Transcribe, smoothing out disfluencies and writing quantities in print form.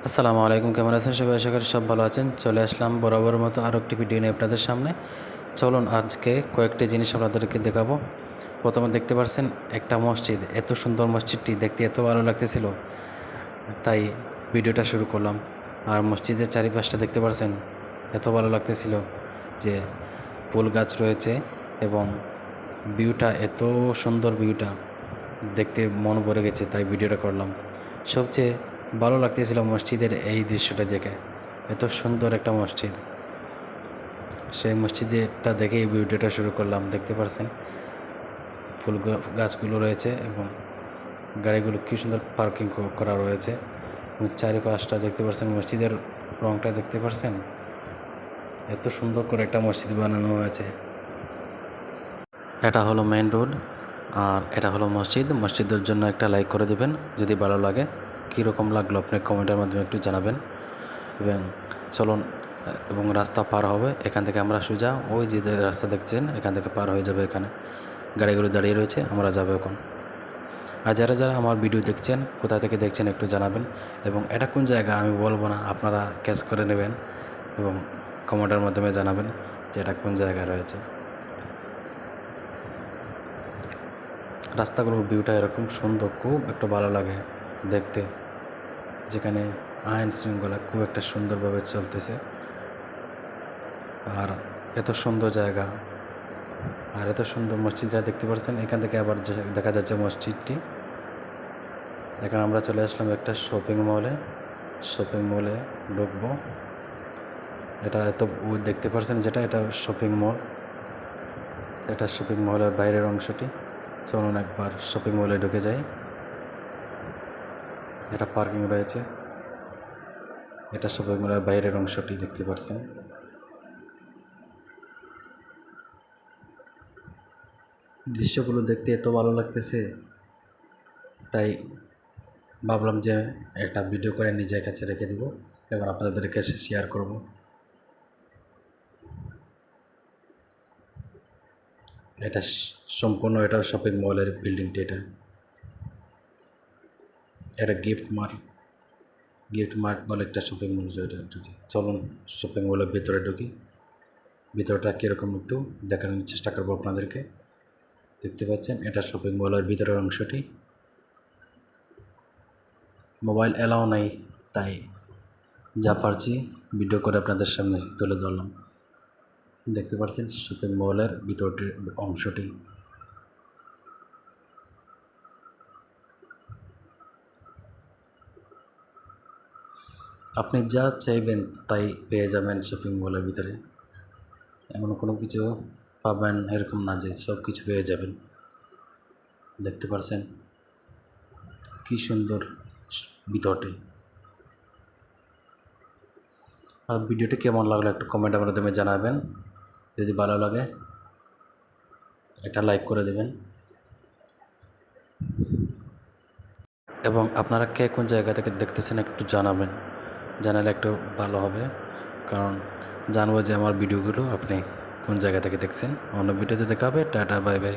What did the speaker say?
আসসালামু আলাইকুম, কেমন আছেন সবাই? আশা করি সব ভালো আছেন। চলে আসলাম বরাবর মতো আরও একটি ভিডিও নিয়ে আপনাদের সামনে। চলুন আজকে কয়েকটি জিনিস আপনাদেরকে দেখাবো। প্রথমে দেখতে পাচ্ছেন একটা মসজিদ, এত সুন্দর মসজিদটি দেখতে এত ভালো লাগতেছিল, তাই ভিডিওটা শুরু করলাম। আর মসজিদের চারিপাশটা দেখতে পাচ্ছেন এত ভালো লাগতেছিল যে ফুল গাছ রয়েছে এবং ভিউটা এত সুন্দর, ভিউটা দেখতে মন ভরে গেছে, তাই ভিডিওটা করলাম। সবচেয়ে ভালো লাগতেছিল মসজিদের এই দৃশ্যটা দেখে, এত সুন্দর একটা মসজিদ। সেই মসজিদটা দেখে এই ভিডিওটা শুরু করলাম। দেখতে পাচ্ছেন ফুল গাছগুলো রয়েছে এবং গাড়িগুলো কী সুন্দর পার্কিং করা রয়েছে এবং চারিপাশটা দেখতে পাচ্ছেন, মসজিদের রংটা দেখতে পাচ্ছেন, এত সুন্দর করে একটা মসজিদ বানানো হয়েছে। এটা হলো মেইন রোড আর এটা হলো মসজিদ। মসজিদের জন্য একটা লাইক করে দেবেন যদি ভালো লাগে। কীরকম লাগলো আপনি কমেন্টের মাধ্যমে একটু জানাবেন। এবং চলুন, এবং রাস্তা পার হবে এখান থেকে, আমরা সোজা ওই যে রাস্তা দেখছেন এখান থেকে পার হয়ে যাবে। এখানে গাড়িগুলো দাঁড়িয়ে রয়েছে, আমরা যাবো এখন। আর যারা যারা আমার ভিডিও দেখছেন, কোথা থেকে দেখছেন একটু জানাবেন। এবং এটা কোন জায়গা আমি বলবো না, আপনারা ক্যাচ করে নেবেন এবং কমেন্টের মাধ্যমে জানাবেন যে এটা কোন জায়গায় রয়েছে। রাস্তাগুলোর ভিউটা এরকম সুন্দর, খুব একটু ভালো লাগে দেখতে, যেখানে আইন শৃঙ্খলা খুব একটা সুন্দরভাবে চলতেছে। আর এত সুন্দর জায়গা আর এত সুন্দর মসজিদটা দেখতে পাচ্ছেন। এখান থেকে আবার দেখা যাচ্ছে মসজিদটি। এখানে আমরা চলে আসলাম একটা শপিং মলে ঢুকবো। এটা এত দেখতে পাচ্ছেন যেটা, এটা শপিং মল, এটা শপিং মলের বাইরের অংশটি। চলুন একবার শপিং মলে ঢুকে যাই। এটা পার্কিং রয়েছে, এটা শপিং মলের বাইরের অংশটি দেখতে পাচ্ছেন। দৃশ্যগুলো দেখতে এত ভালো লাগতেছে, তাই ভাবলাম যে একটা ভিডিও করে নিজের কাছে রেখে দিব এবং আপনাদের কাছে শেয়ার করব। এটা সম্পূর্ণ এটা শপিং মলের বিল্ডিংটি। এটা গিফট মার্ট বলে একটা শপিং মল। চলুন শপিং মলের ভিতরে ঢুকি। ভিতরটা কীরকম একটু দেখানোর চেষ্টা করবো আপনাদেরকে। দেখতে পাচ্ছেন এটা শপিং মলের ভিতরের অংশটি। মোবাইল এলাও নাই, তাই যা পারছি ভিডিও করে আপনাদের সামনে তুলে ধরলাম। দেখতে পাচ্ছেন শপিং মলের ভিতরটির অংশটি। আপনি যা চাইবেন তাই পেয়ে যাবেন শপিং মলের ভিতরে। এমন কোনো কিছু পাবেন এরকম না যে সব কিছু পেয়ে যাবেন। দেখতে পাচ্ছেন কি সুন্দর ভিতরটি। আর ভিডিওটি কেমন লাগলো একটু কমেন্টের মাধ্যমে জানাবেন। যদি ভালো লাগে এটা লাইক করে দেবেন। এবং আপনারা কে কোন জায়গা থেকে দেখতেছেন একটু জানাবেন, জানালে একটু ভালো হবে, কারণ জানবো যে আমার ভিডিওগুলো আপনি কোন জায়গা থেকে দেখছেন। অন্য ভিডিওতে দেখা হবে। Tata, bye bye.